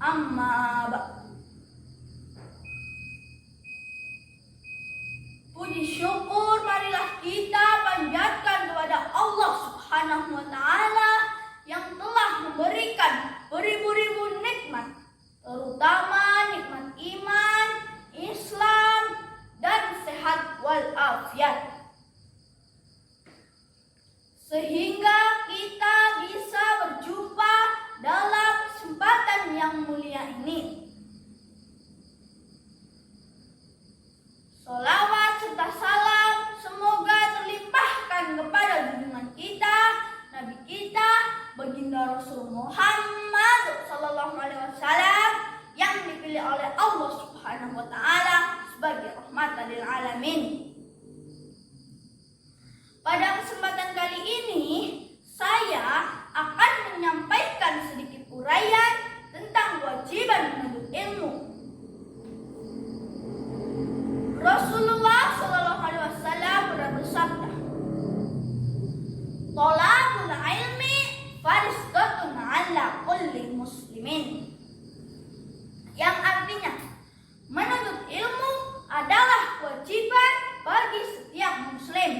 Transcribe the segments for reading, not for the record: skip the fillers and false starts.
Amma ba'd. Puji syukur marilah kita panjatkan kepada Allah Subhanahu wa Ta'ala yang telah memberikan beribu-ribu nikmat, terutama nikmat iman, Islam, dan sehat walafiat, sehingga kita bisa berjumpa dalam kesempatan yang mulia ini. Sholawat serta salam semoga terlimpahkan kepada junjungan kita, Nabi kita, baginda Rasul Muhammad sallallahu alaihi wasallam yang dipilih oleh Allah Subhanahu wa Ta'ala sebagai rahmatan lil alamin. Pada kesempatan kali ini, saya akan menyampaikan sedikit uraian tentang kewajiban menuntut ilmu. Rasulullah Shallallahu Alaihi Wasallam pernah bersabda, "Thalabul ilmi fardhatun 'ala kulli muslimin," yang artinya menuntut ilmu adalah kewajiban bagi setiap muslim.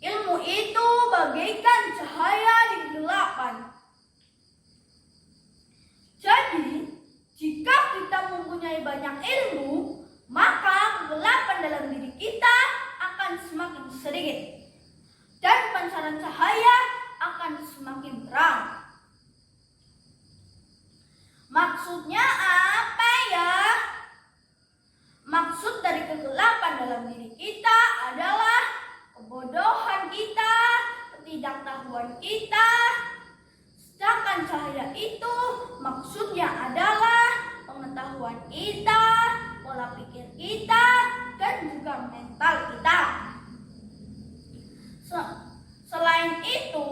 Ilmu itu bagaikan cahaya di kegelapan. Jadi, jika kita mempunyai banyak ilmu, maka kegelapan dalam diri kita akan semakin sedikit dan pancaran cahaya akan semakin terang. Maksudnya apa ya? Maksud dari kegelapan dalam diri kita adalah kebodohan kita, ketidaktahuan kita. Sedangkan cahaya itu maksudnya adalah pengetahuan kita, pola pikir kita, dan juga mental kita. Selain itu,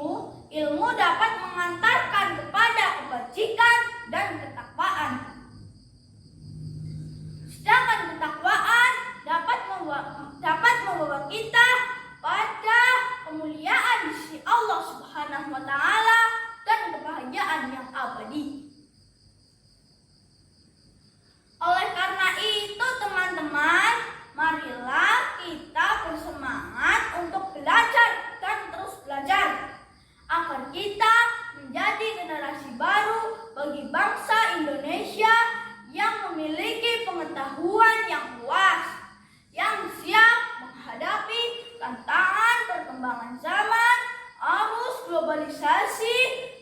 ilmu dapat mengantarkan kepada kebajikan dan ketakwaan. Sedangkan ketakwaan dapat membawa kita pada kemuliaan di sisi Allah Subhanahu wa Ta'ala dan kebahagiaan yang abadi. Oleh karena itu, teman-teman, marilah kita bersemangat untuk belajar dan terus belajar agar kita menjadi generasi baru bagi bangsa Indonesia yang memiliki pengetahuan yang luas, yang siap menghadapi tantangan perkembangan zaman, arus globalisasi,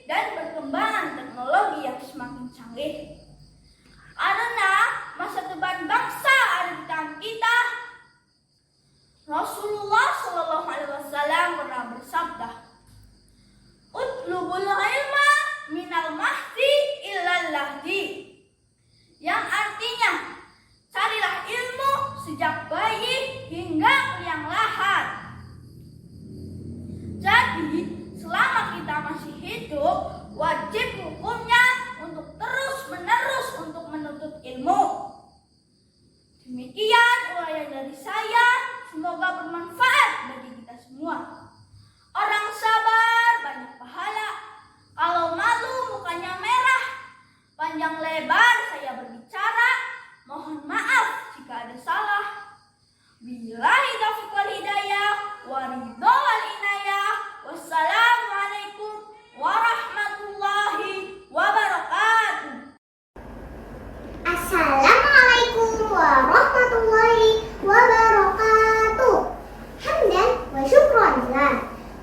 dan perkembangan teknologi yang semakin canggih. Karena masa depan bangsa ada di tangan kita. Rasulullah Shallallahu Alaihi Wasallam pernah bersabda, "Utlubul ilma minal mahdi illal lahdi," yang artinya carilah ilmu sejak bayi hingga liang lahat. Jadi, selama kita masih hidup, wajib hukumnya untuk terus-menerus untuk menuntut ilmu. Demikian uraian dari saya, semoga bermanfaat bagi kita semua. Orang sabar banyak pahala, kalau malu mukanya merah. Panjang lebar saya berbicara, mohon maaf jika ada salah. Billahi taufiq wal hidayah, waridho wal inayah. Wassalamualaikum warahmatullahi wabarakatuh. Assalamualaikum warahmatullahi wabarakatuh. Hamdan wa syukran lillah.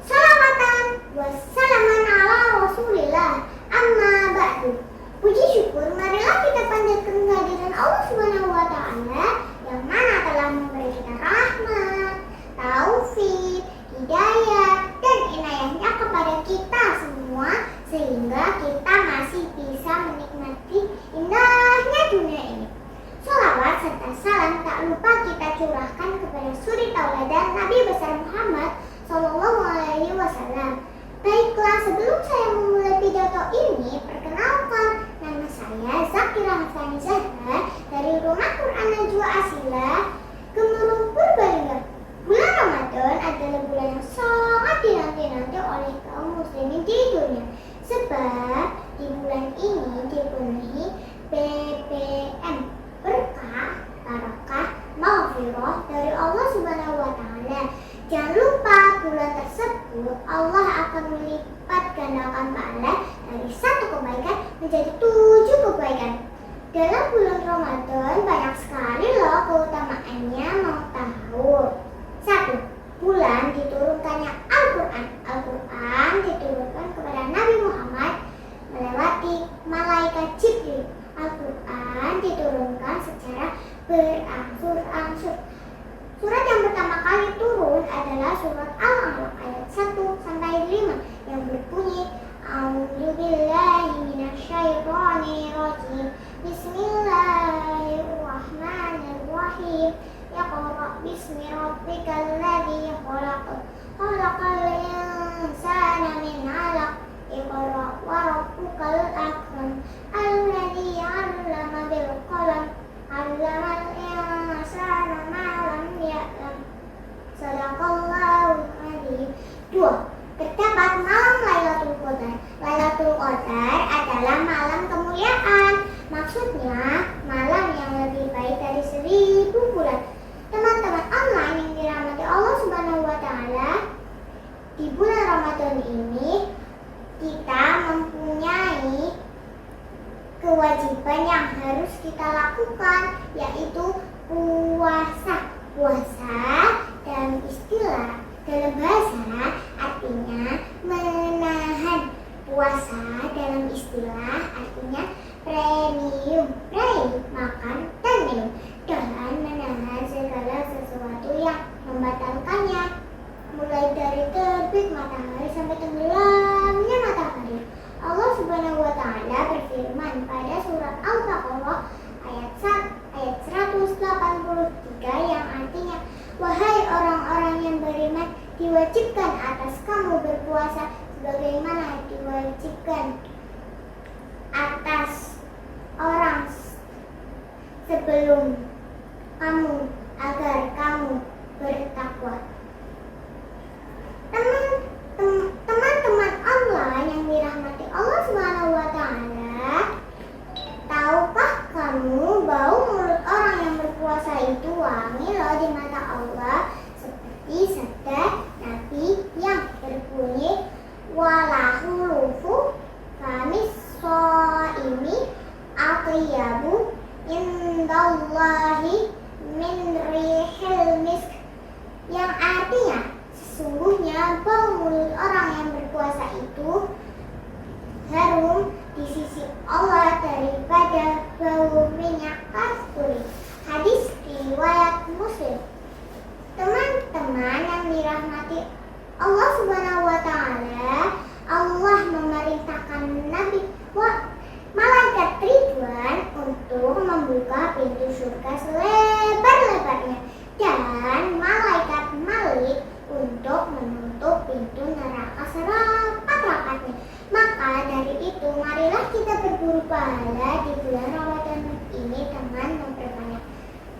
Salawatan wa salaman ala Rasulillah. Amma ba'du. Puji syukur marilah kita panjatkan kehadiran Allah Subhanahu wa Ta'ala yang mana telah memberi kita rahmat, taufik, hidayah, dan inayahnya kepada kita semua sehingga kita masih bisa menikmati indahnya dunia ini. Sholawat serta salam tak lupa kita curahkan kepada suri tauladan Nabi besar Muhammad Sallallahu Alaihi Wasallam. Baiklah, sebelum saya memulai pidato ini, perkenalkan, nama saya Zakira Hafani Zahra dari Rumah Quran Najwa Asila, Gemuruh Purbalingga. Bulan Ramadan adalah bulan yang sangat dinanti-nanti oleh kaum muslimin di dunia, sebab di bulan ini dipenuhi menjadi 7 kebaikan. Dalam bulan Ramadan banyak sekali loh keutamaannya, mau tahu? 1. Bulan diturunkannya Al-Quran. Al-Quran diturunkan kepada Nabi Muhammad melewati malaikat Jibril. Al-Quran diturunkan secara berangsur-angsur. Surat yang pertama kali turun adalah surat Al-Alaq ayat 1-5 yang berbunyi A'udzubillahi minasyaitonirrajim. Bismillahirrahmanirrahim. Iqra bismi rabbikal ladzi khalaq. Khalaqal insana min 'alaq. Iqra wa rabbukal akram. Alladzi 'allama bil qalam. 'Allamal insana ma lam ya'lam. Shadaqallahul adzim. 2. Terdapat malam Lailatul Qadar. Lailatul Qadar adalah malam kemuliaan. Maksudnya malam yang lebih baik dari 1000 bulan. Teman-teman online yang dirahmati Allah Subhanahu wa taala, di bulan Ramadan ini kita mempunyai kewajiban yang harus kita lakukan, yaitu puasa. Puasa dalam istilah, dalam bahasa artinya menahan. Puasa dalam istilah artinya premium, makan dan minum, dan menahan segala sesuatu yang membatalkannya, mulai dari terbit matahari sampai tenggelamnya matahari. Allah Subhanahu wa taala berfirman pada surat Al-Baqarah ayat 183 yang artinya, wahai orang-orang yang beriman, diwajibkan atas kamu berpuasa sebagaimana diwajibkan atas orang sebelum kamu agar kamu bertakwa. Teman-teman online yang dirahmati Allah Subhanahu wa taala, tahukah kamu bau mulut orang yang berpuasa itu wangi loh di mata Allah, seperti sabda Nabi yang berbunyi walahu lufu kamis shaimi atyabu indallahi min rihil misk, yang artinya sesungguhnya bau mulut orang yang berpuasa itu harum di sisi Allah daripada bau minyak kasturi. Hadis riwayat Muslim. Teman-teman yang dirahmati Allah Subhanahu wa taala, Allah memerintahkan Nabi malaikat Ridwan untuk membuka pintu surga selebar-lebarnya dan malaikat Malik untuk menutup pintu neraka serapat-rapatnya. Maka dari itu marilah kita berburu pahala di bulan Ramadan ini dengan memperbanyak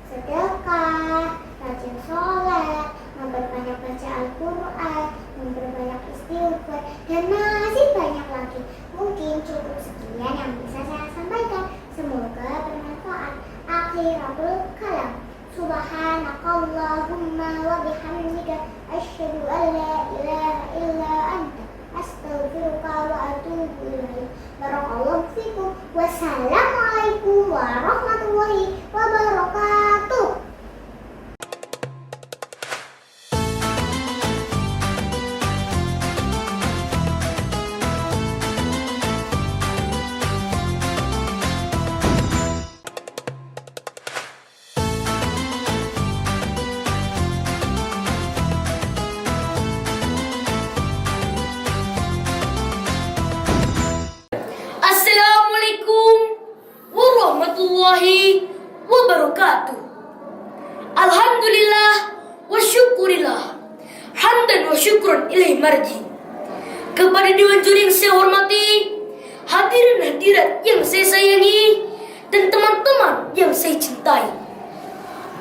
sedekah, rajin sholat, memperbanyak baca Al-Quran, memperbanyak istighfar, dan masih banyak lagi. Mungkin cukup sekian yang bisa saya sampaikan. Semoga bermanfaat. Akhiratul kalam. Subhanakallahumma wa bihamdika asyhadu an la ilaha illa anta astaghfiruka wa atubu ilaik. Barakallahu fikum. Wassalamualaikum warahmatullahi wabarakatuh. Assalamualaikum warahmatullahi wabarakatuh. Alhamdulillah wa syukurillah, hamdan wa syukron ilaih marji. Kepada Dewan Juri yang saya hormati, hadirin hadirat yang saya sayangi, dan teman-teman yang saya cintai,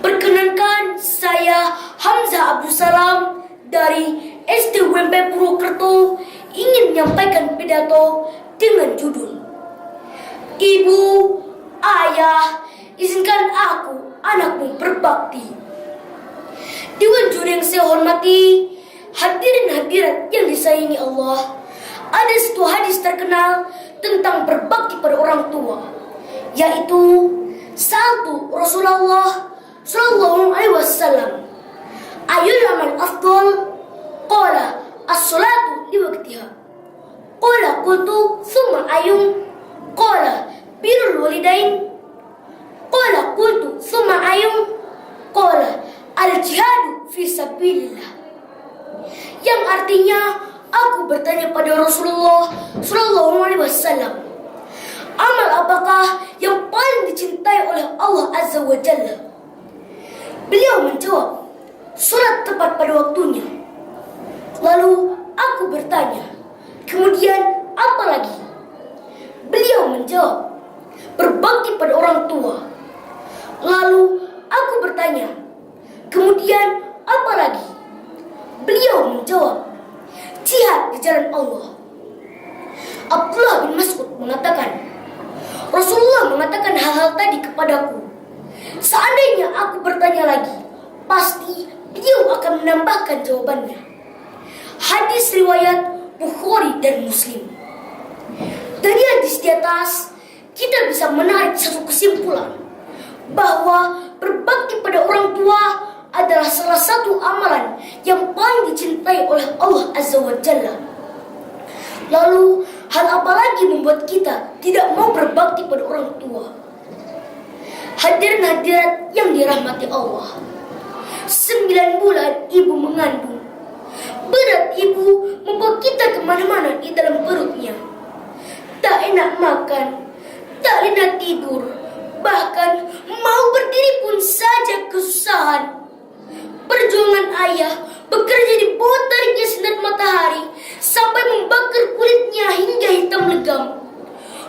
perkenankan saya Hamzah Abdul Salam dari SDUMP Purwokerto ingin menyampaikan pidato dengan judul Ibu, Ayah, izinkan aku, anakmu, berbakti. Dewan Juri yang saya hormati, hadirin hadirat yang disayangi Allah, ada satu hadis terkenal tentang berbakti pada orang tua, yaitu satu Rasulullah sallallahu alaihi wasallam, ayul amal afdal, qala as-salatu li waqtiha, qala qultu thumma ayum, qala birrul walidain, qala qultu thumma ayum, qala al-jihadu fi sabilillah. Yang artinya, aku bertanya pada Rasulullah sallallahu alaihi wasallam, amal apakah yang paling dicintai oleh Allah Azza wa Jalla? Beliau menjawab, salat tepat pada waktunya. Lalu aku bertanya, kemudian apa lagi? Beliau menjawab, berbakti pada orang tua. Lalu aku bertanya, kemudian apa lagi? Beliau menjawab, jihad di jalan Allah. Abdullah bin Mas'ud mengatakan, Rasulullah mengatakan hal-hal tadi kepadaku. Seandainya aku bertanya lagi, pasti beliau akan menambahkan jawabannya. Hadis riwayat Bukhari dan Muslim. Dari hadis di atas, kita bisa menarik satu kesimpulan bahwa berbakti pada orang tua adalah salah satu amalan yang paling dicintai oleh Allah Azza wa Jalla. Lalu, hal apa lagi membuat kita tidak mau berbakti pada orang tua? Hadirin hadirat yang dirahmati Allah, 9 bulan ibu mengandung. Berat ibu membawa kita kemana-mana di dalam perutnya. Tak enak makan, tak enak tidur, bahkan mau berdiri pun saja kesusahan. Perjuangan ayah bekerja di bawah teriknya sinar matahari sampai membakar kulitnya hingga hitam legam.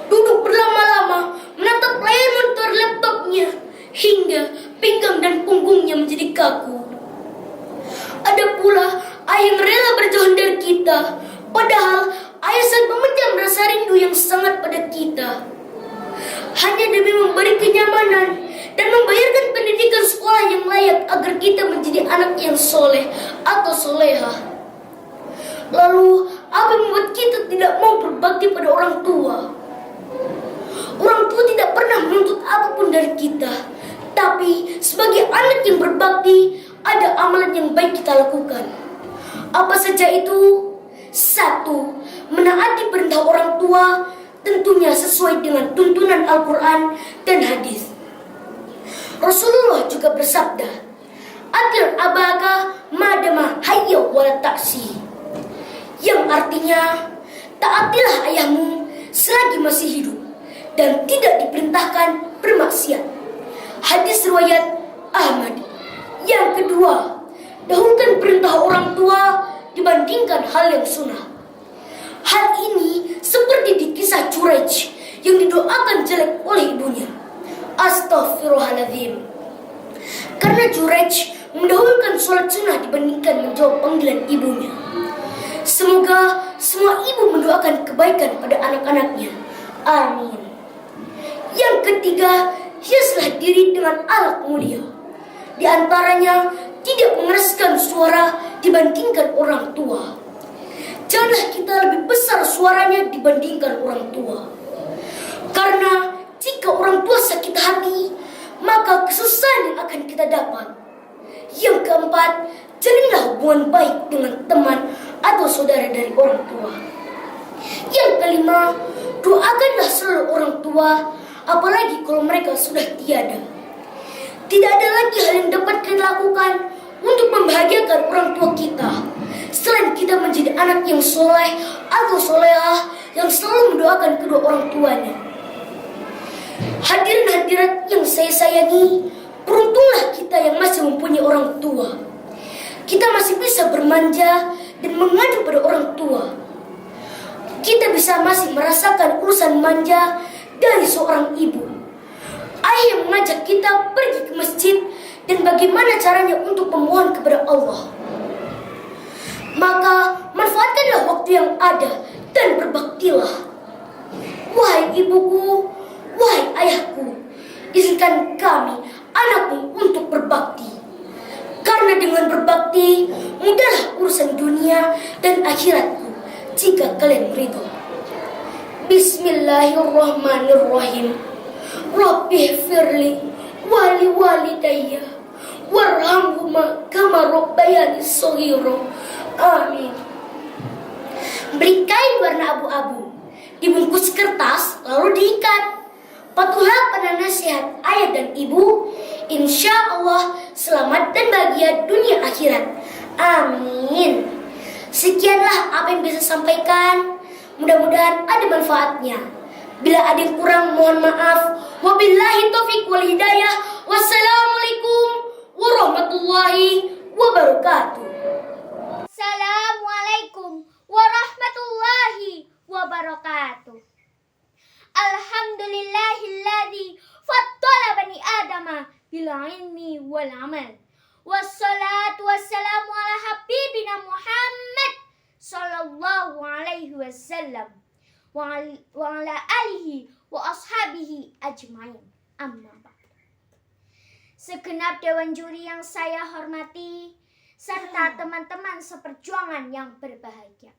Duduk berlama-lama menatap layar monitor laptopnya hingga pinggang dan punggungnya menjadi kaku. Ada pula ayah yang rela berjauhan dari kita, padahal ayah sangat memendam rasa rindu yang sangat pada kita. Hanya demi memberi kenyamanan dan membayarkan pendidikan sekolah yang layak agar kita menjadi anak yang soleh atau solehah. Lalu, apa yang membuat kita tidak mau berbakti pada orang tua? Orang tua tidak pernah menuntut apapun dari kita, tapi sebagai anak yang berbakti, ada amalan yang baik kita lakukan. Apa saja itu? 1. Menaati perintah orang tua, tentunya sesuai dengan tuntunan Al-Quran dan hadis. Rasulullah juga bersabda, atir abaka madama hayya wala taksi, yang artinya, taatilah ayahmu selagi masih hidup dan tidak diperintahkan bermaksiat. Hadis riwayat Ahmad. Yang kedua, dahulukan perintah orang tua dibandingkan hal yang sunnah. Hal ini seperti di kisah Juraij yang didoakan jelek oleh ibunya. Astaghfirullahaladzim. Karena Juraij mendahulukan sholat sunnah dibandingkan menjawab panggilan ibunya. Semoga semua ibu mendoakan kebaikan pada anak-anaknya. Amin. Yang ketiga, hiaslah diri dengan alat mulia. Di antaranya, tidak mengeraskan suara dibandingkan orang tua. Janganlah kita lebih besar suaranya dibandingkan orang tua. Karena jika orang tua sakit hati, maka kesusahan yang akan kita dapat. Yang keempat, jalinlah hubungan baik dengan teman atau saudara dari orang tua. Yang kelima, doakanlah selalu orang tua, apalagi kalau mereka sudah tiada. Tidak ada lagi hal yang dapat kita lakukan untuk membahagiakan orang tua kita selain kita menjadi anak yang soleh atau solehah yang selalu mendoakan kedua orang tuanya. Hadirin hadirat yang saya sayangi, beruntunglah kita yang masih mempunyai orang tua. Kita masih bisa bermanja dan mengadu pada orang tua. Kita bisa masih merasakan urusan manja dari seorang ibu. Ayah yang mengajak kita pergi ke masjid dan bagaimana caranya untuk memohon kepada Allah. Maka manfaatkanlah waktu yang ada dan berbaktilah. Wahai ibuku, wahai ayahku, izinkan kami, anakmu, untuk berbakti. Karena dengan berbakti, mudahlah urusan dunia dan akhiratku jika kalian ridho. Bismillahirrahmanirrahim. Rabbighfirli wa liwalidayya warhamhuma kama rabbayani shaghira. Amin. Beli kain warna abu-abu, dibungkus kertas lalu diikat. Patuhlah pada nasihat ayah dan ibu. Insya Allah selamat dan bahagia dunia akhirat. Amin. Sekianlah apa yang bisa sampaikan. Mudah-mudahan ada manfaatnya. Bila ada yang kurang mohon maaf. Wabillahi taufiq wal hidayah. Wassalamualaikum warahmatullahi wabarakatuh. Assalamualaikum warahmatullahi wabarakatuh. Alhamdulillahilladzi faddala bani adama bil ilmi wal amal. Wassalatu wassalamu ala habibina Muhammad sallallahu alaihi wasallam wa ala alihi wa ashabihi ajmain. Amma ba'd. Segenap dewan juri yang saya hormati serta teman-teman seperjuangan yang berbahagia.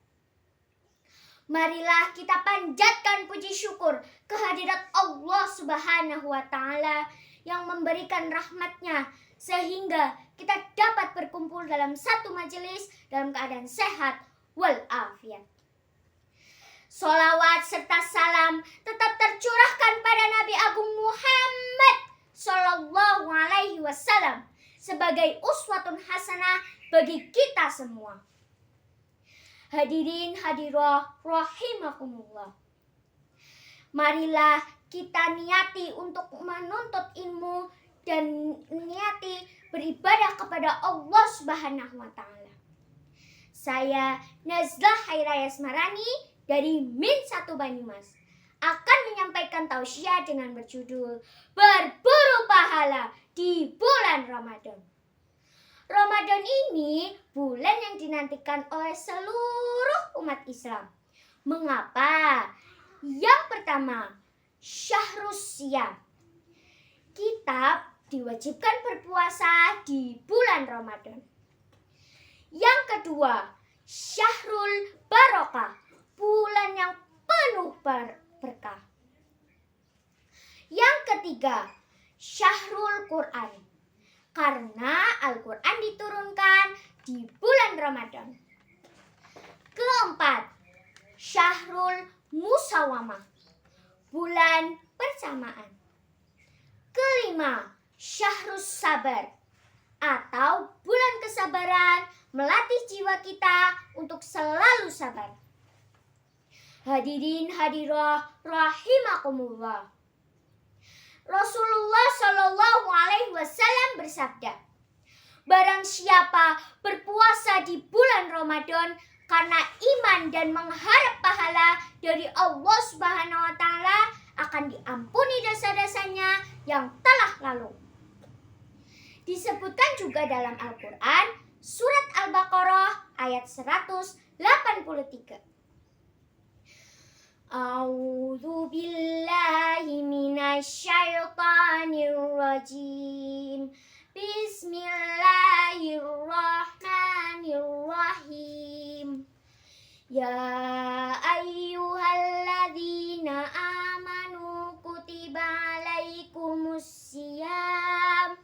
Marilah kita panjatkan puji syukur kehadirat Allah Subhanahu wa Ta'ala yang memberikan rahmatnya sehingga kita dapat berkumpul dalam satu majelis dalam keadaan sehat walafiat. Salawat serta salam tetap tercurahkan pada Nabi Agung Muhammad Sallallahu Alaihi Wasallam sebagai uswatun hasanah bagi kita semua. Hadirin hadirah rahimakumullah. Marilah kita niati untuk menuntut ilmu dan niati beribadah kepada Allah Subhanahu wa Ta'ala. Saya Nazlah Hairaya Asmarani dari Min 1 Banyumas akan menyampaikan tausiah dengan berjudul Berburu Pahala di Bulan Ramadan. Ramadan ini bulan yang dinantikan oleh seluruh umat Islam. Mengapa? Yang pertama, Syahrus Syam. Kita diwajibkan berpuasa di bulan Ramadan. Yang kedua, Syahrul Barokah, bulan yang penuh berkah. Yang ketiga, Syahrul Quran, karena Al-Quran diturunkan di bulan Ramadan. Keempat, Syahrul Musawamah, bulan persamaan. Kelima, Syahrus Sabar, atau bulan kesabaran, melatih jiwa kita untuk selalu sabar. Hadirin hadirah rahimakumullah. Rasulullah Shallallahu Alaihi Wasallam bersabda, barang siapa berpuasa di bulan Ramadan karena iman dan mengharap pahala dari Allah Subhanahu Wa Taala, akan diampuni dosa-dosanya yang telah lalu. Disebutkan juga dalam Al-Quran surat Al-Baqarah ayat 183. A'udzu billahi minasyaitonir rajim. Bismillahirrahmanirrahim. Ya ayyuhalladzina amanu kutiba alaikumusiyam.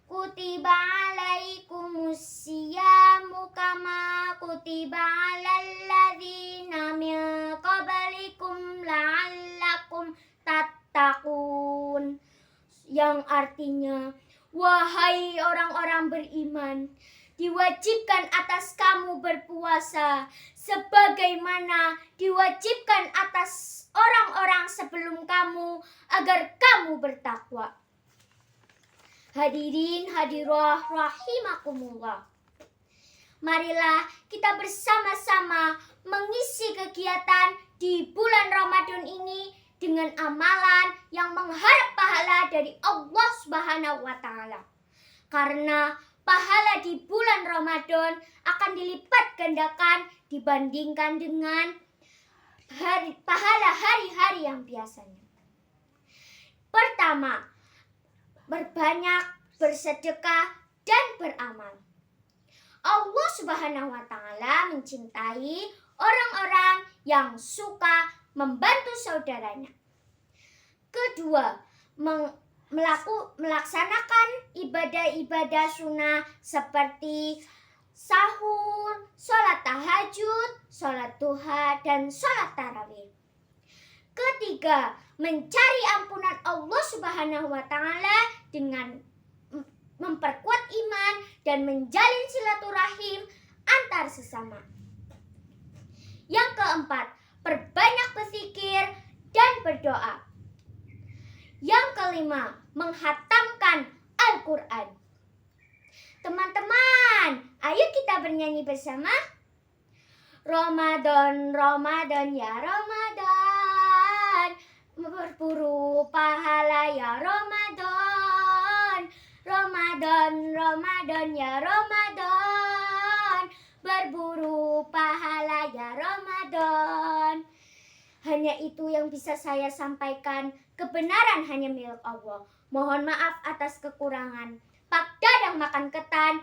Kutiba alaikumusiyam kama kutiba alal ladzina min qablikum la'allakum tattaqun. Yang artinya, wahai orang-orang beriman, diwajibkan atas kamu berpuasa sebagaimana diwajibkan atas orang-orang sebelum kamu agar kamu bertakwa. Hadirin hadirah rahimakumullah. Marilah kita bersama-sama mengisi kegiatan di bulan Ramadan ini dengan amalan yang mengharap pahala dari Allah Subhanahu wa Ta'ala. Karena pahala di bulan Ramadan akan dilipat gandakan dibandingkan dengan pahala hari-hari yang biasanya. Pertama, berbanyak bersedekah dan beramal. Allah Subhanahu wa Ta'ala mencintai orang-orang yang suka membantu saudaranya. Kedua, melaksanakan ibadah-ibadah sunnah seperti sahur, sholat tahajud, sholat duha, dan sholat tarawih. Ketiga, mencari ampunan Allah Subhanahu wa Ta'ala dengan memperkuat iman dan menjalin silaturahim antar sesama. Yang keempat, perbanyak berzikir dan berdoa. Yang kelima, menghatamkan Al-Quran. Teman-teman, ayo kita bernyanyi bersama. Ramadan, Ramadan ya Ramadan, berburu pahala ya Ramadan. Ramadan, Ramadan ya Ramadan, berburu pahala ya Ramadan. Hanya itu yang bisa saya sampaikan. Kebenaran hanya milik Allah. Mohon maaf atas kekurangan. Pak Dadang makan ketan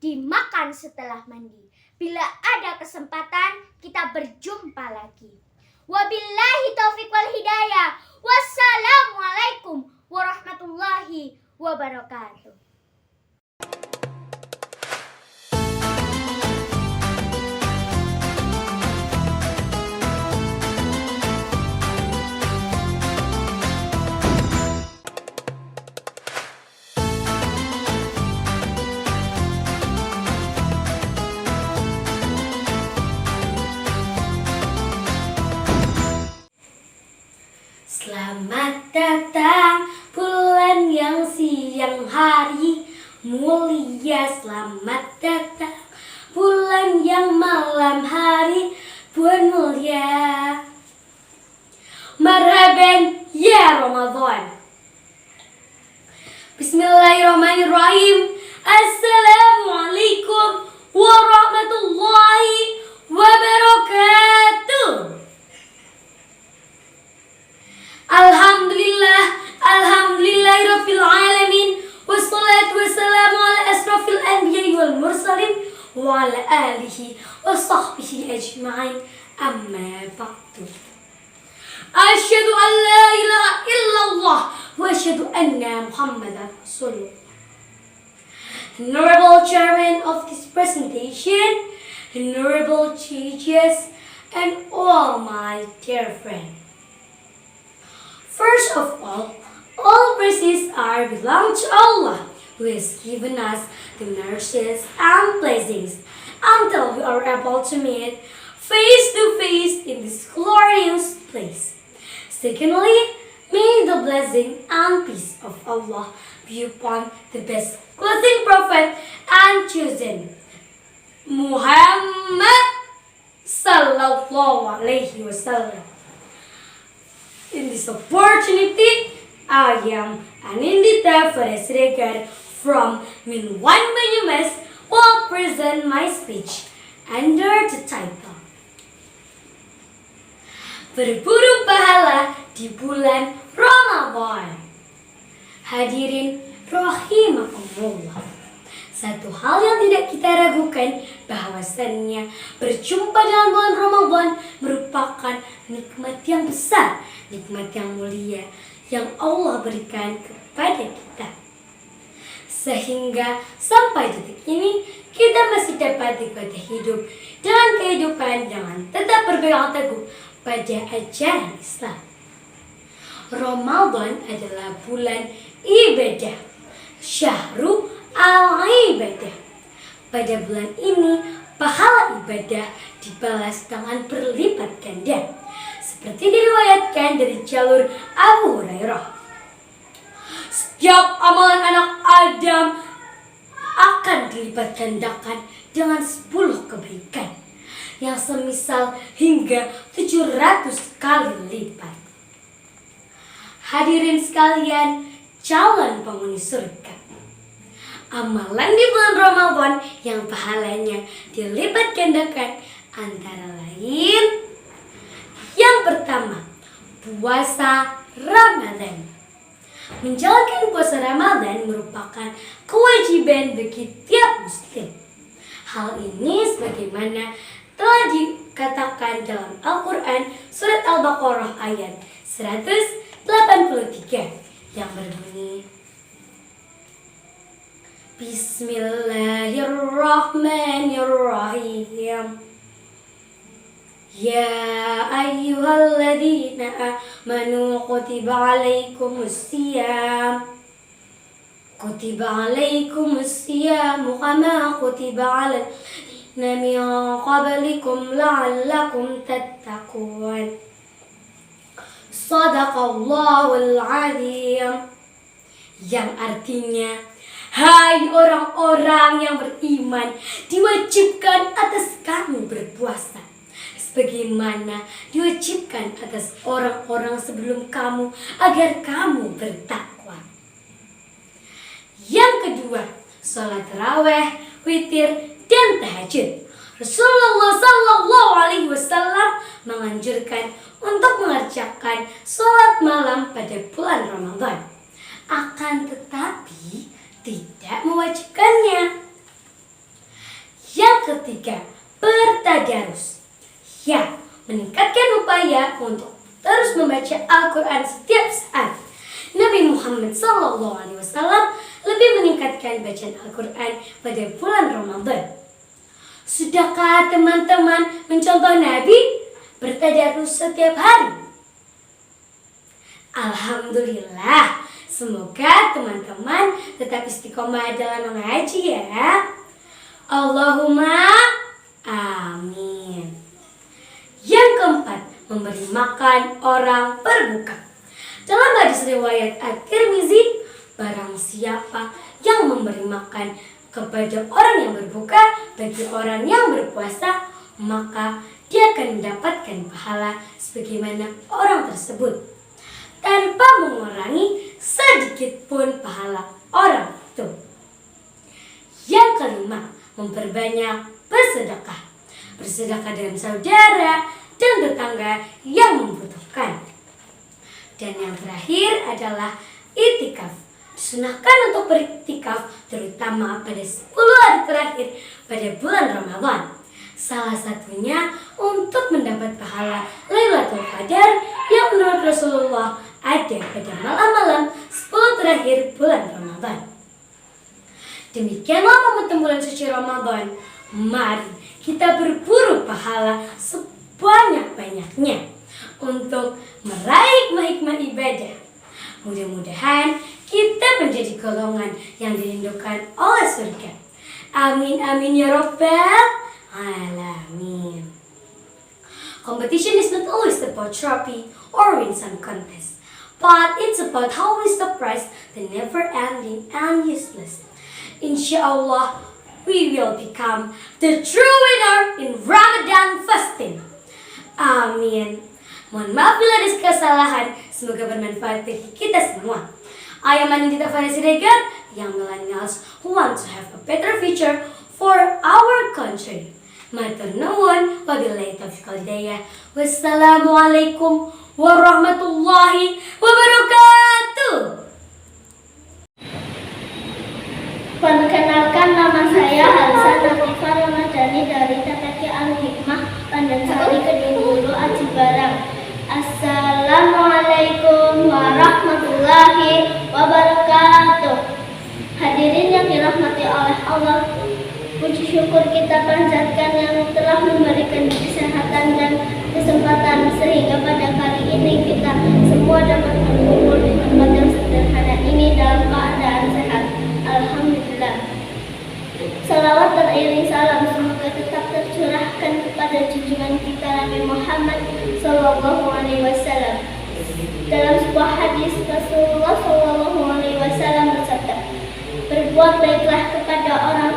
dimakan setelah mandi. Bila ada kesempatan, kita berjumpa lagi. Wabillahi taufiq wal hidayah. Wassalamualaikum warahmatullahi wabarakatuh. Selamat datang bulan yang siang hari mulia. Selamat datang bulan yang malam hari pun mulia. Marhaban ya Ramadan. Bismillahirrahmanirrahim. Assalamualaikum warahmatullahi wabarakatuh. Alhamdulillahirabbil alamin, wassalatu wassalamu ala asrofil anbiya'i wal mursalin wa ala alihi wa sahbihi ajma'in, amma ba'du. Asyhadu an la ilaha illallah wa asyhadu anna Muhammadan rasulullah. Honorable Chairman of this presentation, honorable judges, and all my dear friends. First of all praises are belong to Allah, who has given us the mercies and blessings until we are able to meet face to face in this glorious place. Secondly, may the blessing and peace of Allah be upon the best closing prophet and chosen, Muhammad sallallahu alaihi wasallam. In this opportunity, I am Anindita Faresregar from Minwan Banyumas will present my speech under the title Berburu Pahala di Bulan Ramadan. Hadirin rahimakumullah. Satu hal yang tidak kita ragukan bahwasannya berjumpa dengan bulan Ramadan merupakan nikmat yang besar, nikmat yang mulia yang Allah berikan kepada kita. Sehingga sampai detik ini kita masih dapat nikmati hidup dengan kehidupan dengan tetap berpegang teguh pada ajaran Islam. Ramadan adalah bulan ibadah, syahrul al-ibadah. Pada bulan ini, pahala ibadah dibalas dengan berlipat ganda. Seperti diriwayatkan dari jalur Abu Hurairah. Setiap amalan anak Adam akan dilipat gandakan dengan 10 kebaikan yang semisal hingga 700 kali lipat. Hadirin sekalian, calon penghuni surga. Amalan di bulan Ramadan yang pahalanya dilipat gandakan antara lain: yang pertama, puasa Ramadan. Menjalankan puasa Ramadan merupakan kewajiban bagi tiap muslim. Hal ini sebagaimana telah katakan dalam Al-Quran surat Al-Baqarah ayat 183 yang berbunyi, Bismillahirrahmanirrahim. Ya ayyuhalladzina amanu kutiba alaikumusiyam kama kutiba alal ladzina min qablikum la'allakum tattaqun. Shadaqallahul azim. Yang artinya, hai orang-orang yang beriman, diwajibkan atas kamu berpuasa sebagaimana diwajibkan atas orang-orang sebelum kamu agar kamu bertakwa. Yang kedua, sholat tarawih, witir, dan tahajud. Rasulullah SAW menganjurkan untuk mengerjakan sholat malam pada bulan Ramadan, akan tetapi tidak mewajibkannya. Yang ketiga, bertadarus. Ya, meningkatkan upaya untuk terus membaca Al-Quran setiap saat. Nabi Muhammad SAW lebih meningkatkan bacaan Al-Quran pada bulan Ramadan. Sudahkah teman-teman mencontoh Nabi bertadarus setiap hari? Alhamdulillah. Semoga teman-teman tetap istiqomah dalam mengaji ya. Allahumma amin. Yang keempat, memberi makan orang berbuka. Dalam hadis riwayat At-Tirmizi, barang siapa yang memberi makan kepada orang yang berbuka bagi orang yang berpuasa, maka dia akan mendapatkan pahala sebagaimana orang tersebut, tanpa mengurangi sedikit pun pahala orang itu. Yang kelima, memperbanyak bersedekah. Bersedekah dengan saudara dan tetangga yang membutuhkan. Dan yang terakhir adalah itikaf. Disunahkan untuk beriktikaf terutama pada 10 hari terakhir pada bulan Ramadan. Salah satunya untuk mendapat pahala Lailatul Qadar yang menurut Rasulullah ada pada malam-malam 10 terakhir bulan Ramadan. Demikianlah momentum bulan suci Ramadan. Mari kita berburu pahala sebanyak-banyaknya untuk meraih hikmah ibadah. Mudah-mudahan kita menjadi golongan yang dirindukan oleh surga. Amin amin ya rabbal alamin. Competition is not always about trophy or win some contest, but it's about how we surprise the never-ending and useless. Insyaallah, we will become the true winner in Ramadan fasting. Amin. Mohon maaf bila ada kesalahan, semoga bermanfaat bagi kita semua. I am Anindita Vanessa Regar, young millennials who want to have a better future for our country. Matur nuwun, wabillahi taufiq wal hidayah. Wassalamualaikum warahmatullahi wabarakatuh. Perkenalkan, nama saya Halsa Nafifa Ramadhani dari TPQ Al-Hikmah Pandansari Kedung Hulu Aji Barang. Assalamualaikum warahmatullahi wabarakatuh. Hadirin yang dirahmati oleh Allah, puji syukur kita panjatkan yang telah memberikan kesehatan dan kesempatan sehingga pada kali ini kita semua dapat berkumpul di tempat yang sederhana ini dalam keadaan sehat. Alhamdulillah. Salawat beriring salam semoga tetap tercurahkan kepada junjungan kita Nabi Muhammad SAW. Dalam sebuah hadis Rasulullah SAW bersabda, berbuat baiklah kepada orang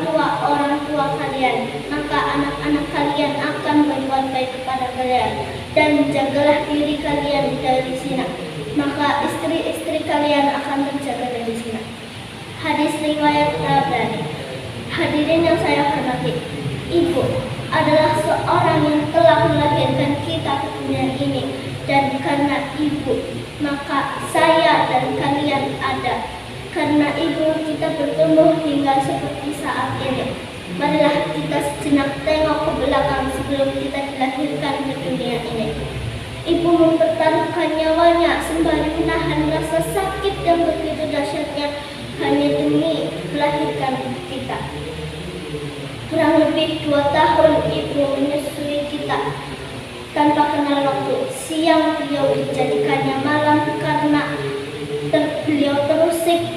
tua kalian, maka anak-anak kalian akan berbuat baik kepada kalian, dan jagalah diri kalian dari zina, maka istri-istri kalian akan terjaga dari zina. Hadis riwayat Tabrani. Hadirin yang saya hormati, ibu adalah seorang yang telah melahirkan kita ke dunia ini, dan karena ibu maka saya dan kalian ada. Karena ibu kita bertumbuh hingga seperti saat ini. Marilah kita sejenak tengok ke belakang sebelum kita dilahirkan di dunia ini. Ibu mempertaruhkan nyawanya sembari menahan rasa sakit yang begitu dahsyatnya hanya demi melahirkan kita. Kurang lebih 2 tahun ibu menyusui kita tanpa kenal waktu. Siang beliau dijadikannya malam karena beliau terusik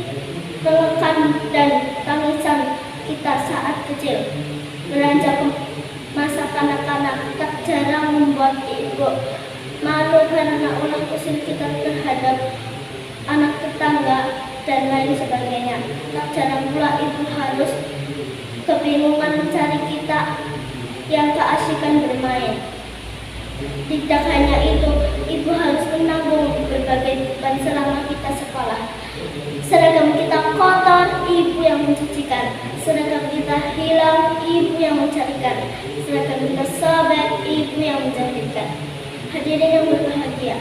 pelukan dan tangisan kita saat kecil. Beranjak masa kanak-kanak tak jarang membuat ibu malu karena ulah usil kita terhadap anak tetangga dan lain sebagainya. Tak jarang pula ibu harus kebingungan mencari kita yang keasikan bermain. Tidak hanya itu, ibu harus menanggung berbagai beban selama kita sekolah. Seragam kita kotor, ibu yang mencucikan. Seragam kita hilang, ibu yang mencarikan. Seragam kita sobek, ibu yang menjahitkan. Hadirin yang berbahagia,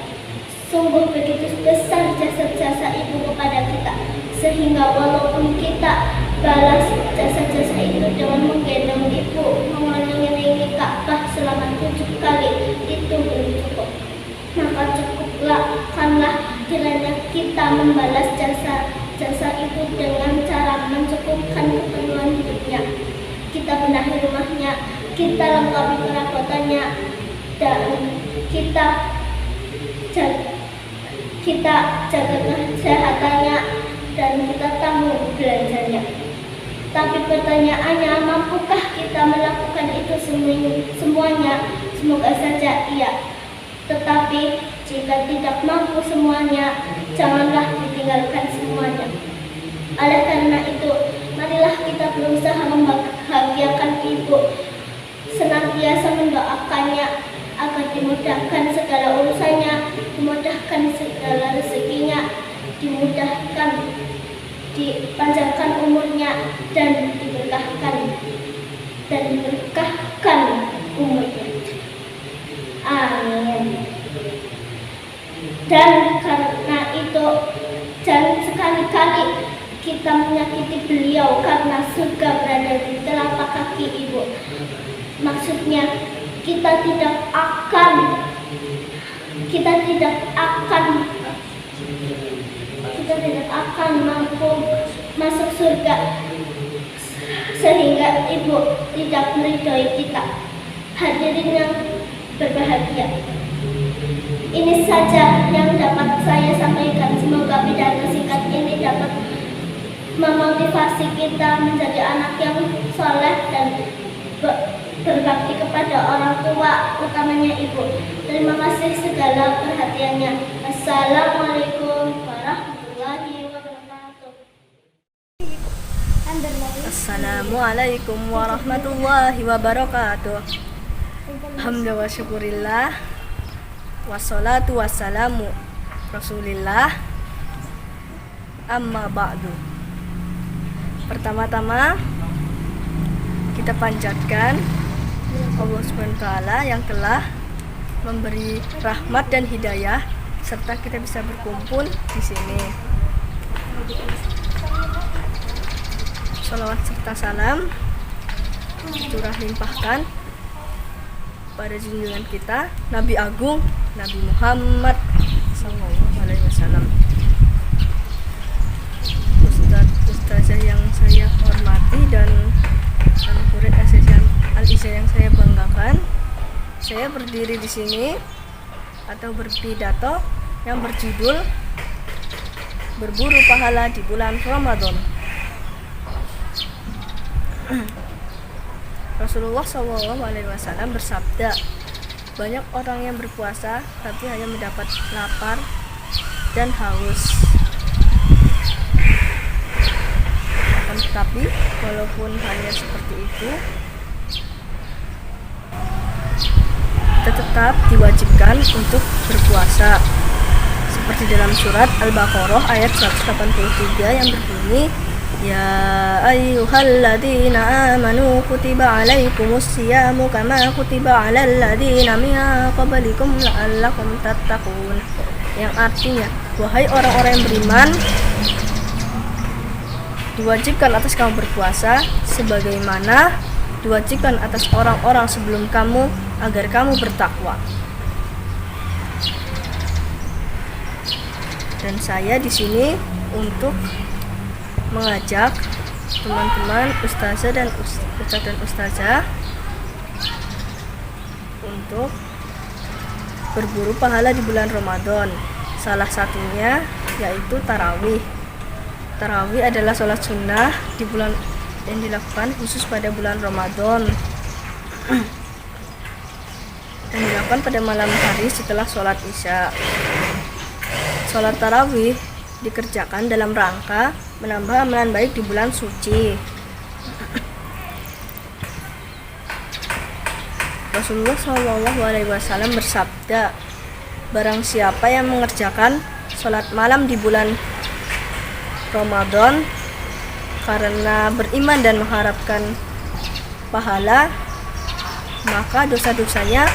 sungguh begitu besar jasa-jasa ibu kepada kita, sehingga walaupun kita balas jasa-jasa itu dengan menggendong ibu mengelilingi Ka'bah selama 7 kali, itu belum cukup. Maka cukupkanlah kiranya kita membalas jasa-jasa itu dengan cara mencukupkan keperluan hidupnya. Kita benahi rumahnya, kita lengkapi perabotannya, dan kita jaga kesehatannya, dan kita tanggung belanjanya. Tapi pertanyaannya, mampukah kita melakukan itu semuanya? Semoga saja iya. Tetapi jika tidak mampu semuanya, janganlah ditinggalkan semuanya. Oleh karena itu, marilah kita berusaha membahagiakan ibu, senantiasa mendoakannya agar dimudahkan segala urusannya, dimudahkan segala rezekinya, dimudahkan, dipanjangkan umurnya, dan diberkahkan umurnya. Amin. Dan karena itu, jangan sekali-kali kita menyakiti beliau karena surga berada di telapak kaki ibu. Maksudnya, kita tidak akan mampu masuk surga sehingga ibu tidak meridhoi kita. Hadirin yang berbahagia, ini saja yang dapat saya sampaikan. Semoga pidato singkat ini dapat memotivasi kita menjadi anak yang soleh dan berbakti kepada orang tua, utamanya ibu. Terima kasih segala perhatiannya. Assalamualaikum warahmatullahi wabarakatuh. Assalamualaikum warahmatullahi wabarakatuh. Alhamdulillah wa syukurillah, wassalatu wassalamu rasulillah, amma ba'du. Pertama-tama kita panjatkan Allah SWT yang telah memberi rahmat dan hidayah serta kita bisa berkumpul di sini. Shalawat serta salam curah limpahkan pada junjungan kita Nabi Agung Nabi Muhammad SAW. Ustazah yang saya hormati dan murid Al-Iza yang saya banggakan, saya berdiri di sini atau berpidato yang berjudul Berburu Pahala di Bulan Ramadan. Rasulullah SAW bersabda, banyak orang yang berpuasa tapi hanya mendapat lapar dan haus. Akan tetapi walaupun hanya seperti itu, kita tetap diwajibkan untuk berpuasa. Seperti dalam surat Al-Baqarah ayat 183 yang berbunyi, Ya ayyuhalladzina amanu kutiba alaikumus siyamu kama kutiba alal ladzina min qablikum la'allakum tattaqun. Yang artinya, wahai orang-orang yang beriman, diwajibkan atas kamu berpuasa sebagaimana diwajibkan atas orang-orang sebelum kamu agar kamu bertakwa. Dan saya di sini untuk mengajak teman-teman ustazah dan ustazah untuk berburu pahala di bulan Ramadan. Salah satunya yaitu tarawih. Tarawih adalah sholat sunnah di bulan yang dilakukan khusus pada bulan Ramadan. Dan dilakukan pada malam hari setelah sholat isya. Sholat tarawih dikerjakan dalam rangka menambah amalan baik di bulan suci. Rasulullah SAW bersabda, barang siapa yang mengerjakan sholat malam di bulan Ramadan karena beriman dan mengharapkan pahala, maka dosa-dosanya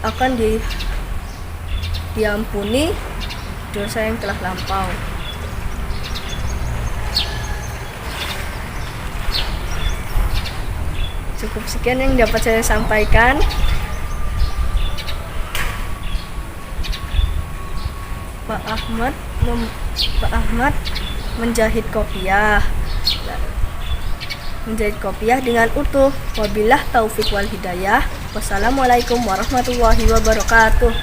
akan diampuni dosa yang telah lampau. Cukup sekian yang dapat saya sampaikan. Pak Ahmad menjahit kopiah dengan utuh. Wabillah taufik wal hidayah. Wassalamualaikum warahmatullahi wabarakatuh.